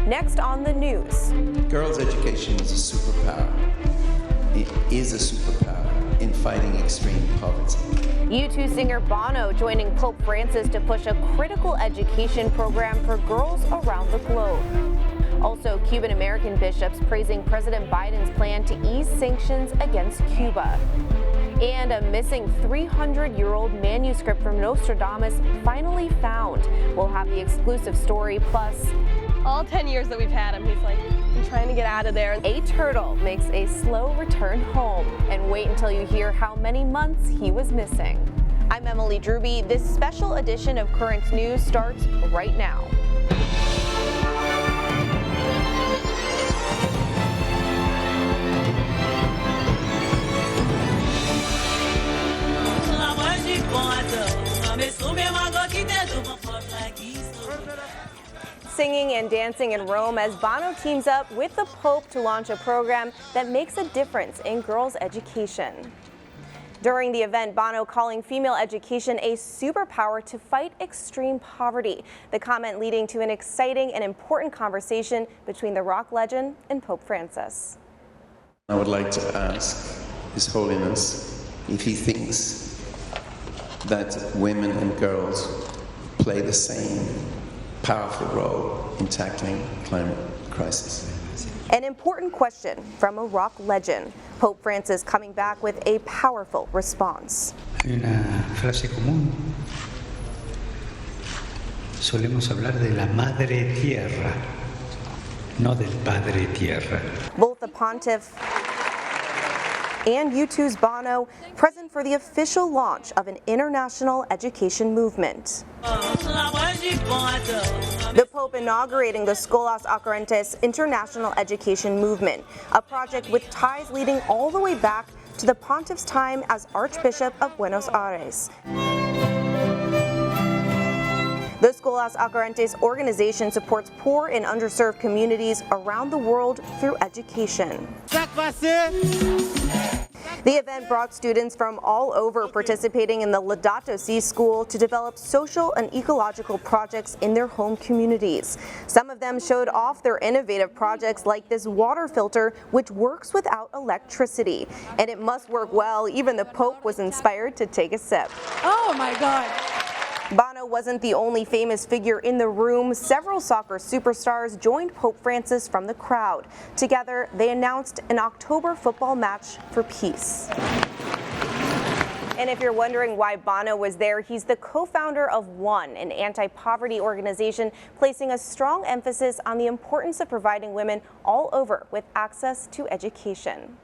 Next on the news. Girls' education is a superpower. It is a superpower in fighting extreme poverty. U2 singer Bono joining Pope Francis to push a critical education program for girls around the globe. Also, Cuban American bishops praising President Biden's plan to ease sanctions against Cuba. And a missing 300-year-old manuscript from Nostradamus finally found. We'll have the exclusive story, plus all 10 years that we've had him, he's like, I'm trying to get out of there. A turtle makes a slow return home. And wait until you hear how many months he was missing. I'm Emily Drewby. This special edition of Current News starts right now. Singing and dancing in Rome as Bono teams up with the Pope to launch a program that makes a difference in girls' education. During the event, Bono calling female education a superpower to fight extreme poverty. The comment leading to an exciting and important conversation between the rock legend and Pope Francis. I would like to ask His Holiness if he thinks that women and girls play the same powerful role in tackling climate crisis. An important question from a rock legend. Pope Francis coming back with a powerful response. Hay una frase común. Solemos hablar de la madre tierra, no del padre tierra. Both the pontiff and U2's Bono present for the official launch of an international education movement. The Pope inaugurating the Scholas Occurrentes International Education Movement, a project with ties leading all the way back to the pontiff's time as Archbishop of Buenos Aires. The Scholas Occurrentes organization supports poor and underserved communities around the world through education. The event brought students from all over participating in the Laudato Si school to develop social and ecological projects in their home communities. Some of them showed off their innovative projects like this water filter, which works without electricity. And it must work well. Even the Pope was inspired to take a sip. Oh my God. Bono wasn't the only famous figure in the room. Several soccer superstars joined Pope Francis from the crowd. Together, they announced an October football match for peace. And if you're wondering why Bono was there, he's the co-founder of ONE, an anti-poverty organization placing a strong emphasis on the importance of providing women all over with access to education.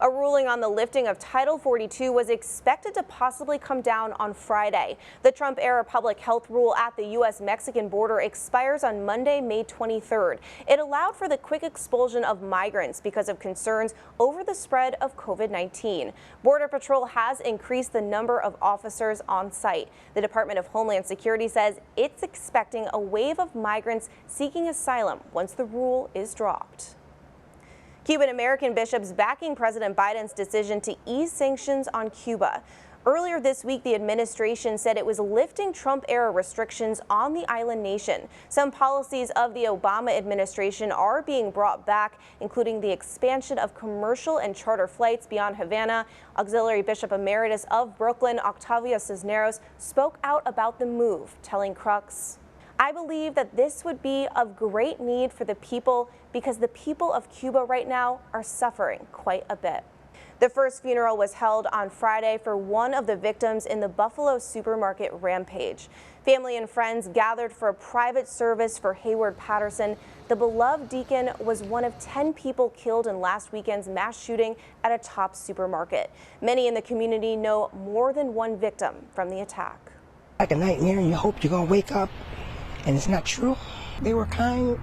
A ruling on the lifting of Title 42 was expected to possibly come down on Friday. The Trump-era public health rule at the U.S.-Mexican border expires on Monday, May 23rd. It allowed for the quick expulsion of migrants because of concerns over the spread of COVID-19. Border Patrol has increased the number of officers on site. The Department of Homeland Security says it's expecting a wave of migrants seeking asylum once the rule is dropped. Cuban American bishops backing President Biden's decision to ease sanctions on Cuba. Earlier this week, the administration said it was lifting Trump-era restrictions on the island nation. Some policies of the Obama administration are being brought back, including the expansion of commercial and charter flights beyond Havana. Auxiliary Bishop Emeritus of Brooklyn, Octavio Cisneros, spoke out about the move, telling Crux, "I believe that this would be of great need for the people because the people of Cuba right now are suffering quite a bit." The first funeral was held on Friday for one of the victims in the Buffalo supermarket rampage. Family and friends gathered for a private service for Hayward Patterson. The beloved deacon was one of 10 people killed in last weekend's mass shooting at a Tops supermarket. Many in the community know more than one victim from the attack. Like a nightmare, you hope you're going to wake up. And it's not true. They were kind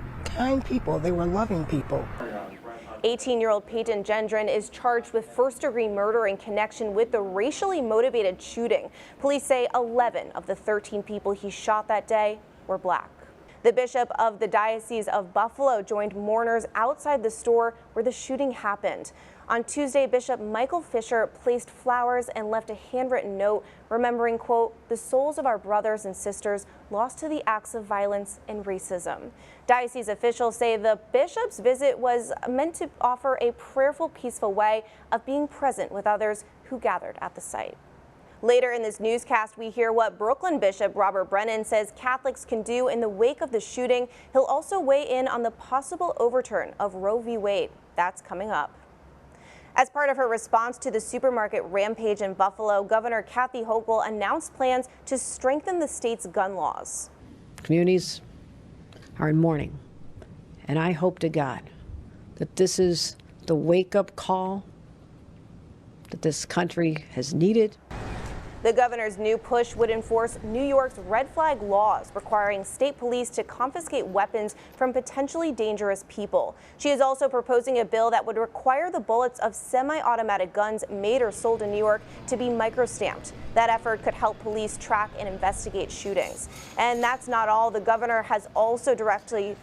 people. They were loving people. 18-year-old Peyton Gendron is charged with first-degree murder in connection with the racially motivated shooting. Police say 11 of the 13 people he shot that day were black. The bishop of the Diocese of Buffalo joined mourners outside the store where the shooting happened. On Tuesday, Bishop Michael Fisher placed flowers and left a handwritten note remembering, quote, the souls of our brothers and sisters lost to the acts of violence and racism. Diocese officials say the bishop's visit was meant to offer a prayerful, peaceful way of being present with others who gathered at the site. Later in this newscast, we hear what Brooklyn Bishop Robert Brennan says Catholics can do in the wake of the shooting. He'll also weigh in on the possible overturn of Roe v. Wade. That's coming up. As part of her response to the supermarket rampage in Buffalo, Governor Kathy Hochul announced plans to strengthen the state's gun laws. Communities are in mourning, and I hope to God that this is the wake-up call that this country has needed. The governor's new push would enforce New York's red flag laws requiring state police to confiscate weapons from potentially dangerous people. She is also proposing a bill that would require the bullets of semi-automatic guns made or sold in New York to be microstamped. That effort could help police track and investigate shootings. And that's not all. The governor has also directed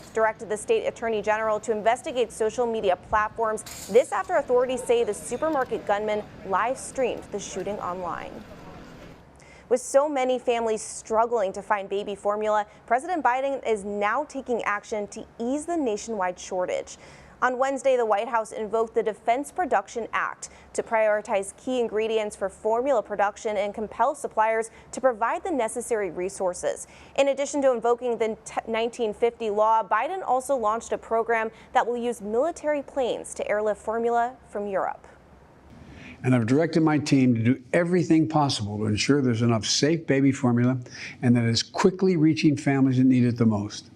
the state attorney general to investigate social media platforms. This after authorities say the supermarket gunman live streamed the shooting online. With so many families struggling to find baby formula, President Biden is now taking action to ease the nationwide shortage. On Wednesday, the White House invoked the Defense Production Act to prioritize key ingredients for formula production and compel suppliers to provide the necessary resources. In addition to invoking the 1950 law, Biden also launched a program that will use military planes to airlift formula from Europe. And I've directed my team to do everything possible to ensure there's enough safe baby formula and that it's quickly reaching families that need it the most.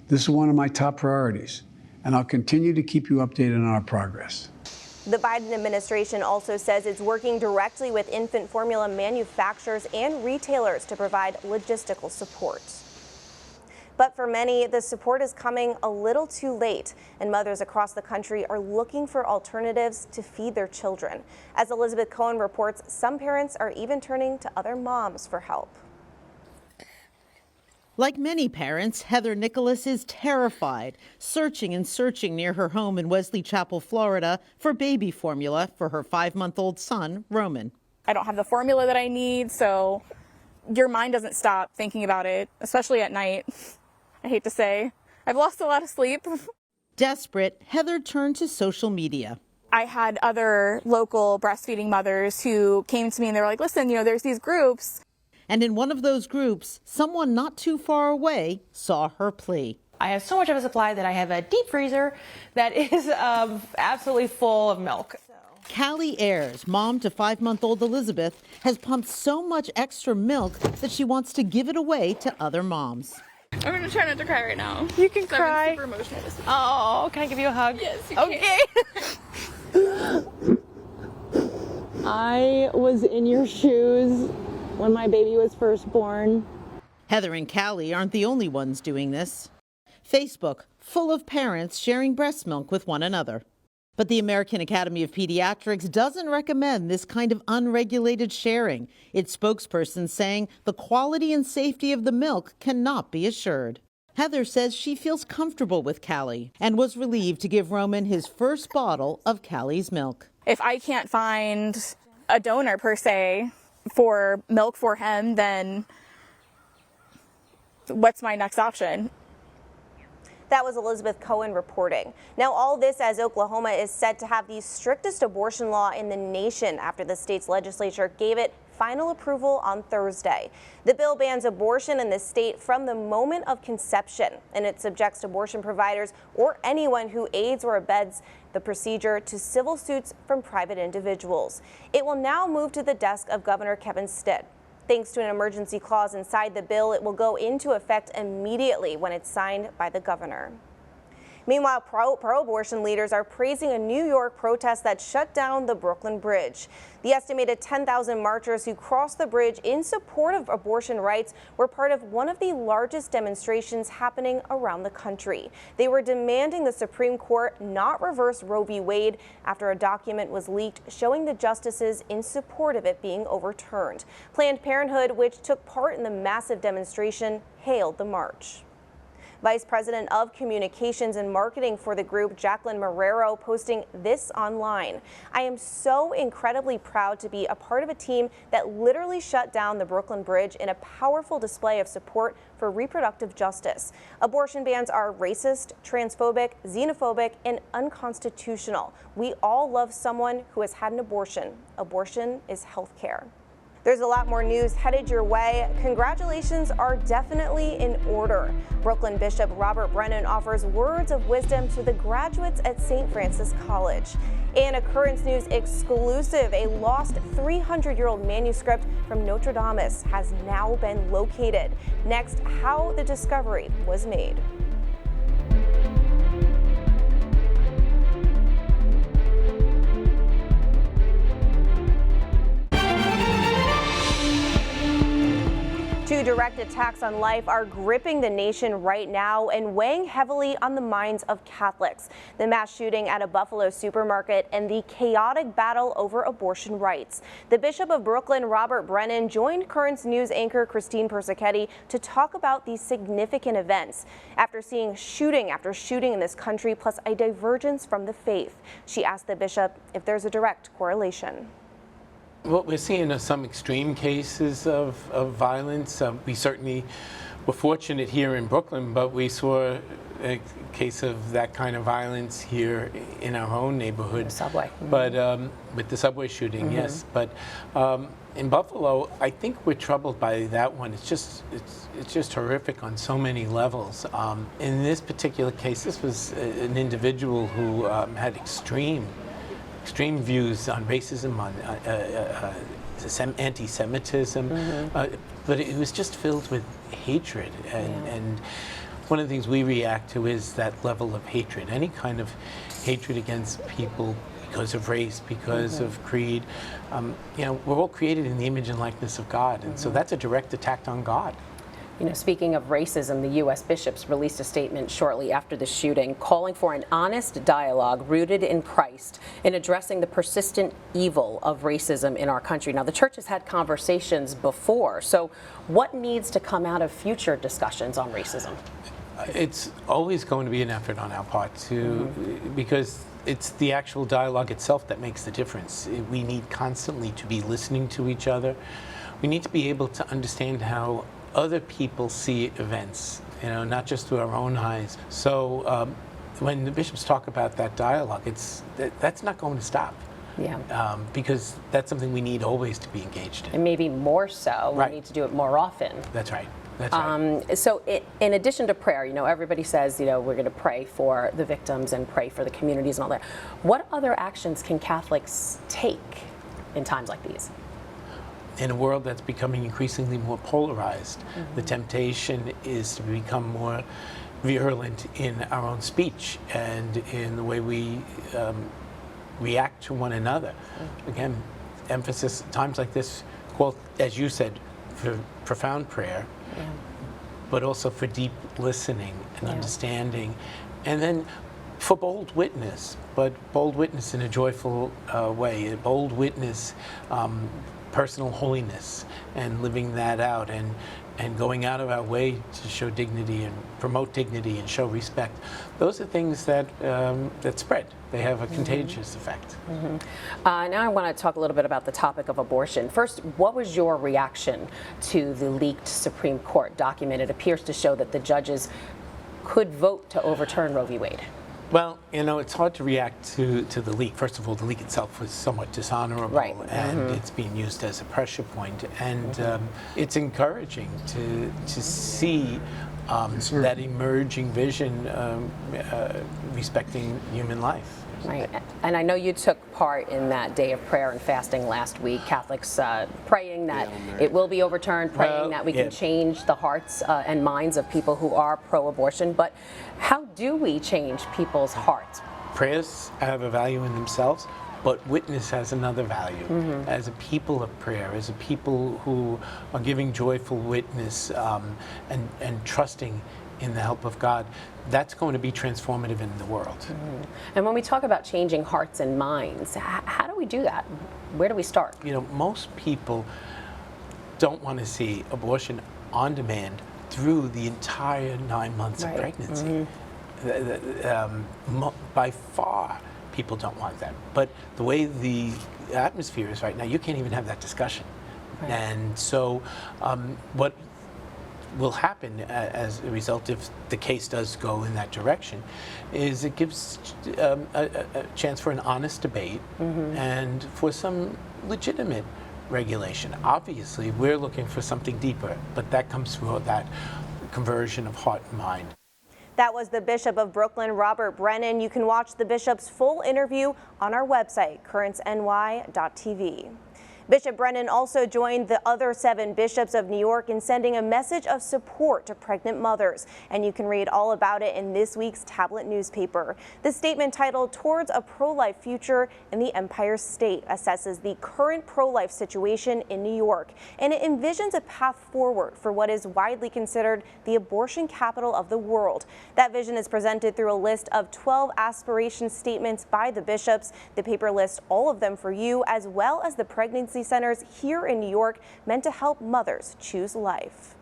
This is one of my top priorities, and I'll continue to keep you updated on our progress. The Biden administration also says it's working directly with infant formula manufacturers and retailers to provide logistical support. But for many, the support is coming a little too late, and mothers across the country are looking for alternatives to feed their children. As Elizabeth Cohen reports, some parents are even turning to other moms for help. Like many parents, Heather Nicholas is terrified, searching and searching near her home in Wesley Chapel, Florida, for baby formula for her 5-month-old son, Roman. I don't have the formula that I need, so your mind doesn't stop thinking about it, especially at night. I hate to say, I've lost a lot of sleep. Desperate, Heather turned to social media. I had other local breastfeeding mothers who came to me and they were like, listen, there's these groups. And in one of those groups, someone not too far away saw her plea. I have so much of a supply that I have a deep freezer that is absolutely full of milk. Callie Ayers, mom to 5-month-old Elizabeth, has pumped so much extra milk that she wants to give it away to other moms. I'm going to try not to cry right now. You can cry. I'm super emotional this week. Oh, can I give you a hug? Yes, you can. I was in your shoes when my baby was first born. Heather and Callie aren't the only ones doing this. Facebook, full of parents sharing breast milk with one another. But the American Academy of Pediatrics doesn't recommend this kind of unregulated sharing, its spokesperson saying the quality and safety of the milk cannot be assured. Heather says she feels comfortable with Callie and was relieved to give Roman his first bottle of Callie's milk. If I can't find a donor per se for milk for him, then what's my next option? That was Elizabeth Cohen reporting. Now, all this as Oklahoma is set to have the strictest abortion law in the nation after the state's legislature gave it final approval on Thursday. The bill bans abortion in the state from the moment of conception, and it subjects abortion providers or anyone who aids or abets the procedure to civil suits from private individuals. It will now move to the desk of Governor Kevin Stitt. Thanks to an emergency clause inside the bill, it will go into effect immediately when it's signed by the governor. Meanwhile, pro-abortion leaders are praising a New York protest that shut down the Brooklyn Bridge. The estimated 10,000 marchers who crossed the bridge in support of abortion rights were part of one of the largest demonstrations happening around the country. They were demanding the Supreme Court not reverse Roe v. Wade after a document was leaked showing the justices in support of it being overturned. Planned Parenthood, which took part in the massive demonstration, hailed the march. Vice President of Communications and Marketing for the group, Jacqueline Marrero, posting this online. "I am so incredibly proud to be a part of a team that literally shut down the Brooklyn Bridge in a powerful display of support for reproductive justice. Abortion bans are racist, transphobic, xenophobic, and unconstitutional. We all love someone who has had an abortion. Abortion is health care." There's a lot more news headed your way. Congratulations are definitely in order. Brooklyn Bishop Robert Brennan offers words of wisdom to the graduates at St. Francis College. And a Currents News exclusive, a lost 300-year-old manuscript from Nostradamus has now been located. Next, how the discovery was made. Two direct attacks on life are gripping the nation right now and weighing heavily on the minds of Catholics. The mass shooting at a Buffalo supermarket and the chaotic battle over abortion rights. The Bishop of Brooklyn, Robert Brennan, joined Currents News anchor Christine Persichetti to talk about these significant events. After seeing shooting after shooting in this country, plus a divergence from the faith, she asked the bishop if there's a direct correlation. Well, we're seeing some extreme cases of violence. We certainly were fortunate here in Brooklyn, but we saw a case of that kind of violence here in our own neighborhood. The subway. But with the subway shooting, yes. But in Buffalo, I think we're troubled by that one. It's just horrific on so many levels. In this particular case, this was an individual who had extreme views on racism, on anti-Semitism, but it was just filled with hatred. And one of the things we react to is that level of hatred. Any kind of hatred against people because of race, because of creed. You know, we're all created in the image and likeness of God, and so that's a direct attack on God. You know, speaking of racism, the U.S. bishops released a statement shortly after the shooting calling for an honest dialogue rooted in Christ in addressing the persistent evil of racism in our country. Now, the church has had conversations before, so what needs to come out of future discussions on racism? It's always going to be an effort on our part because it's the actual dialogue itself that makes the difference. We need constantly to be listening to each other. We need to be able to understand how other people see events, you know, not just through our own eyes. So when the bishops talk about that dialogue, that's not going to stop. Yeah. Because that's something we need always to be engaged in. And maybe more so, we need to do it more often. That's right. That's right. So in addition to prayer, you know, everybody says, you know, we're going to pray for the victims and pray for the communities and all that. What other actions can Catholics take in times like these? In a world that's becoming increasingly more polarized, the temptation is to become more virulent in our own speech and in the way we react to one another. Again, emphasis at times like this, called, as you said, for profound prayer, but also for deep listening and understanding, and then for bold witness, but bold witness in a joyful way, a bold witness, personal holiness, and living that out, and going out of our way to show dignity and promote dignity and show respect. Those are things that spread. They have a contagious effect. Now I want to talk a little bit about the topic of abortion. First, what was your reaction to the leaked Supreme Court document? It appears to show that the judges could vote to overturn Roe v. Wade. Well, you know, it's hard to react to the leak. First of all, the leak itself was somewhat dishonorable, and it's being used as a pressure point. And it's encouraging to see that emerging vision respecting human life. Right, and I know you took part in that day of prayer and fasting last week. Catholics praying that it will be overturned, praying that we can change the hearts and minds of people who are pro-abortion. But how do we change people's hearts? Prayers have a value in themselves, but witness has another value. As a people of prayer, as a people who are giving joyful witness and trusting in the help of God, that's going to be transformative in the world. And when we talk about changing hearts and minds, how do we do that? Where do we start? You know, most people don't want to see abortion on demand through the entire 9 months of pregnancy. By far, people don't want that. But the way the atmosphere is right now, you can't even have that discussion. Right. And so what will happen as a result if the case does go in that direction is it gives a chance for an honest debate and for some legitimate regulation. Obviously, we're looking for something deeper, but that comes through that conversion of heart and mind. That was the Bishop of Brooklyn, Robert Brennan. You can watch the bishop's full interview on our website, currentsny.tv. Bishop Brennan also joined the other 7 bishops of New York in sending a message of support to pregnant mothers. And you can read all about it in this week's tablet newspaper. The statement, titled "Towards a Pro-Life Future in the Empire State," assesses the current pro-life situation in New York. And it envisions a path forward for what is widely considered the abortion capital of the world. That vision is presented through a list of 12 aspiration statements by the bishops. The paper lists all of them for you, as well as the pregnancy centers here in New York meant to help mothers choose life.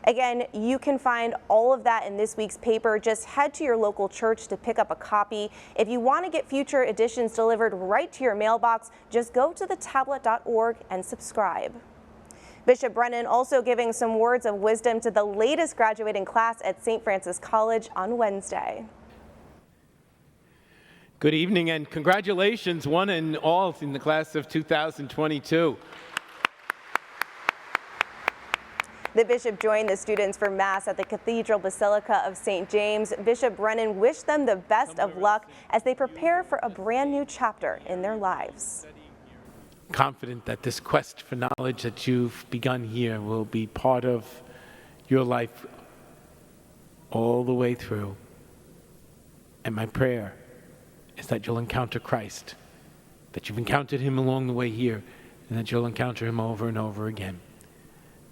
Again, you can find all of that in this week's paper. Just head to your local church to pick up a copy. If you want to get future editions delivered right to your mailbox, just go to thetablet.org and subscribe. Bishop Brennan also giving some words of wisdom to the latest graduating class at St. Francis College on Wednesday. Good evening and congratulations, one and all, in the class of 2022. The bishop joined the students for Mass at the Cathedral Basilica of St. James. Bishop Brennan wished them the best of luck as they prepare for a brand new chapter in their lives. Confident that this quest for knowledge that you've begun here will be part of your life all the way through. And my prayer is that you'll encounter Christ, that you've encountered him along the way here, and that you'll encounter him over and over again.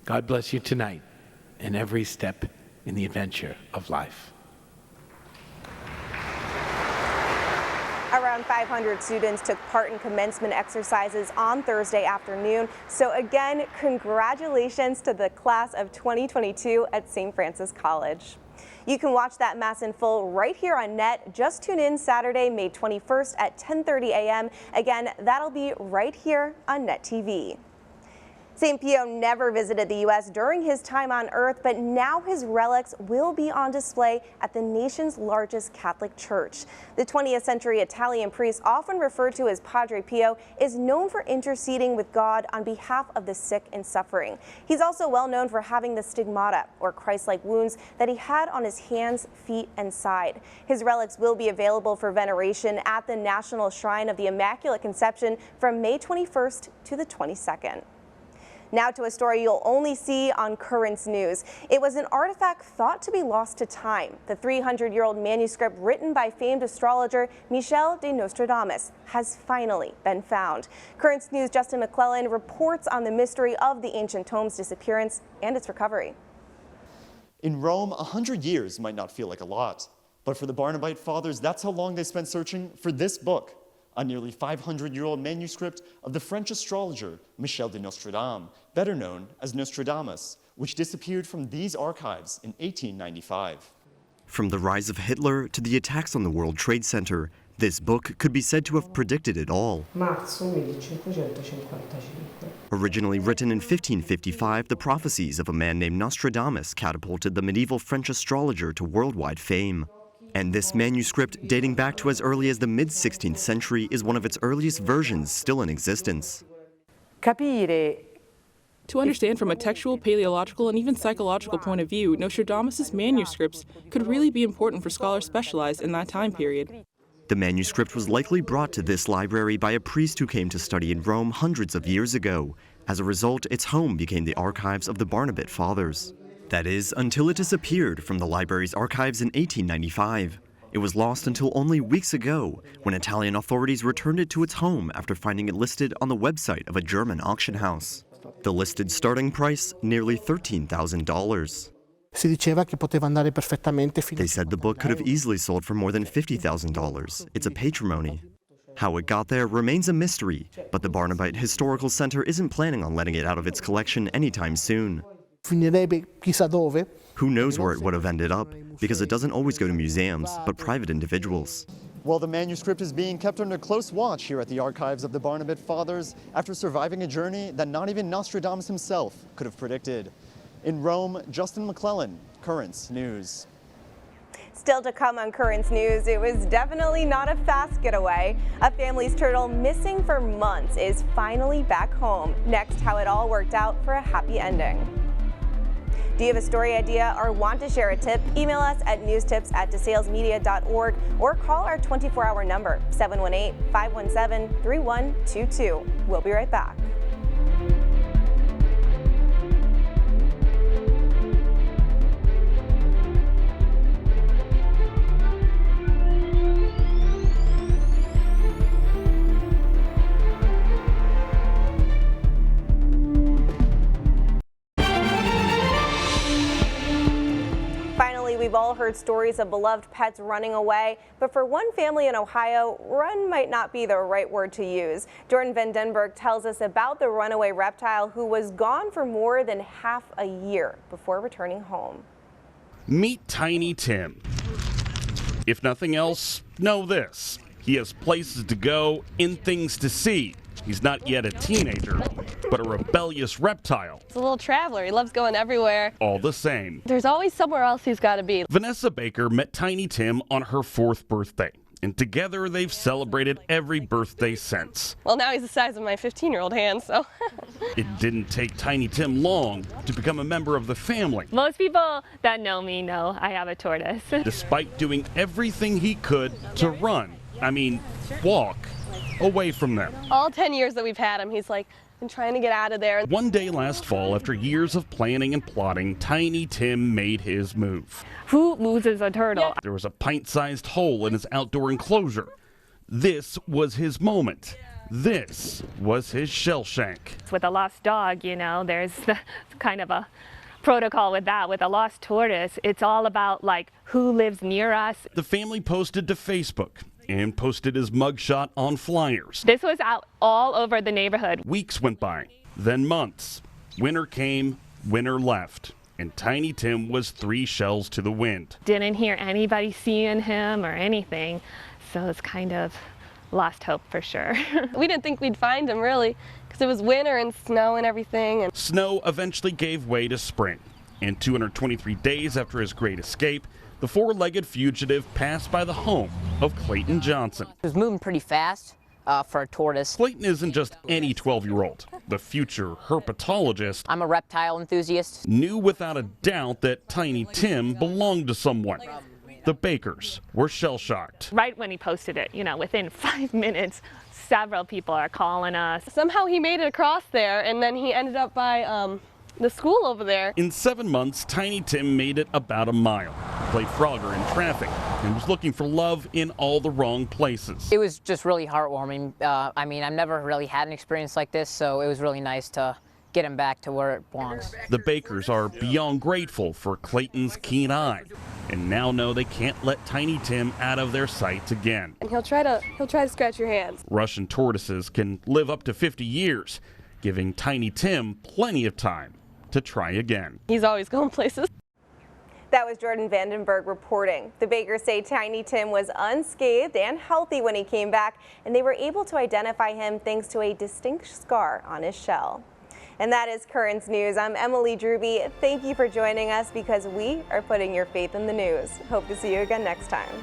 God bless you tonight and every step in the adventure of life. Around 500 students took part in commencement exercises on Thursday afternoon. So again, congratulations to the class of 2022 at St. Francis College. You can watch that Mass in full right here on NET. Just tune in Saturday, May 21st at 10:30 a.m. Again, that'll be right here on NET TV. St. Pio never visited the U.S. during his time on Earth, but now his relics will be on display at the nation's largest Catholic church. The 20th century Italian priest, often referred to as Padre Pio, is known for interceding with God on behalf of the sick and suffering. He's also well known for having the stigmata, or Christ-like wounds, that he had on his hands, feet, and side. His relics will be available for veneration at the National Shrine of the Immaculate Conception from May 21st to the 22nd. Now to a story you'll only see on Currents News. It was an artifact thought to be lost to time. The 300-year-old manuscript written by famed astrologer Michel de Nostradamus has finally been found. Currents News' Justin McClellan reports on the mystery of the ancient tome's disappearance and its recovery. In Rome, 100 years might not feel like a lot, but for the Barnabite fathers, that's how long they spent searching for this book, a nearly 500-year-old manuscript of the French astrologer Michel de Nostradamus, better known as Nostradamus, which disappeared from these archives in 1895. From the rise of Hitler to the attacks on the World Trade Center, this book could be said to have predicted it all. Originally written in 1555, the prophecies of a man named Nostradamus catapulted the medieval French astrologer to worldwide fame. And this manuscript, dating back to as early as the mid-16th century, is one of its earliest versions still in existence. To understand from a textual, paleological, and even psychological point of view, Nostradamus' manuscripts could really be important for scholars specialized in that time period. The manuscript was likely brought to this library by a priest who came to study in Rome hundreds of years ago. As a result, its home became the archives of the Barnabite Fathers. That is, until it disappeared from the library's archives in 1895. It was lost until only weeks ago, when Italian authorities returned it to its home after finding it listed on the website of a German auction house. The listed starting price, nearly $13,000. They said the book could have easily sold for more than $50,000. It's a patrimony. How it got there remains a mystery, but the Barnabite Historical Center isn't planning on letting it out of its collection anytime soon. finirebbe chissà dove. Who knows where it would have ended up, because it doesn't always go to museums, but private individuals. Well, the manuscript is being kept under close watch here at the archives of the Barnabite Fathers after surviving a journey that not even Nostradamus himself could have predicted. In Rome, Justin McClellan, Currents News. Still to come on Currents News, it was definitely not a fast getaway. A family's turtle missing for months is finally back home. Next, how it all worked out for a happy ending. Do you have a story idea or want to share a tip? Email us at newstips@desalesmedia.org or call our 24-hour number, 718-517-3122. We'll be right back. We've all heard stories of beloved pets running away, but for one family in Ohio, run might not be the right word to use. Jordan Van Denberg tells us about the runaway reptile who was gone for more than half a year before returning home. Meet Tiny Tim. If nothing else, know this. He has places to go and things to see. He's not yet a teenager, but a rebellious reptile. He's a little traveler. He loves going everywhere. All the same. There's always somewhere else he's got to be. Vanessa Baker met Tiny Tim on her 4th birthday, and together they've celebrated every birthday since. Well, now he's the size of my 15-year-old hand, so. It didn't take Tiny Tim long to become a member of the family. Most people that know me know I have a tortoise. Despite doing everything he could to walk away from them. All 10 years that we've had him, he's like, I'm trying to get out of there. One day last fall, after years of planning and plotting, Tiny Tim made his move. Who loses a turtle? There was a pint-sized hole in his outdoor enclosure. This was his moment. This was his shell shank. With a lost dog, there's kind of a protocol with that. With a lost tortoise, it's all about who lives near us. The family posted to Facebook and posted his mugshot on flyers. This was out all over the neighborhood. Weeks went by, then months. Winter came, winter left, and Tiny Tim was 3 shells to the wind. Didn't hear anybody seeing him or anything, so it's kind of lost hope for sure. We didn't think we'd find him really, because it was winter and snow and everything. Snow eventually gave way to spring, and 223 days after his great escape, the 4-legged fugitive passed by the home of Clayton Johnson. It was moving pretty fast for a tortoise. Clayton isn't just any 12-year-old. The future herpetologist, I'm a reptile enthusiast, knew without a doubt that Tiny Tim belonged to someone. The Bakers were shell-shocked. Right when he posted it, within 5 minutes, several people are calling us. Somehow he made it across there, and then he ended up by the school over there. In 7 months, Tiny Tim made it about a mile, played Frogger in traffic, and was looking for love in all the wrong places. It was just really heartwarming. I've never really had an experience like this, so it was really nice to get him back to where it belongs. The Bakers are beyond grateful for Clayton's keen eye, and now know they can't let Tiny Tim out of their sights again. And he'll try to scratch your hands. Russian tortoises can live up to 50 years, giving Tiny Tim plenty of time to try again. He's always going places. That was Jordan Van Denberg reporting. The Bakers say Tiny Tim was unscathed and healthy when he came back, and they were able to identify him thanks to a distinct scar on his shell. And that is Currents News. I'm Emily Drewby. Thank you for joining us, because we are putting your faith in the news. Hope to see you again next time.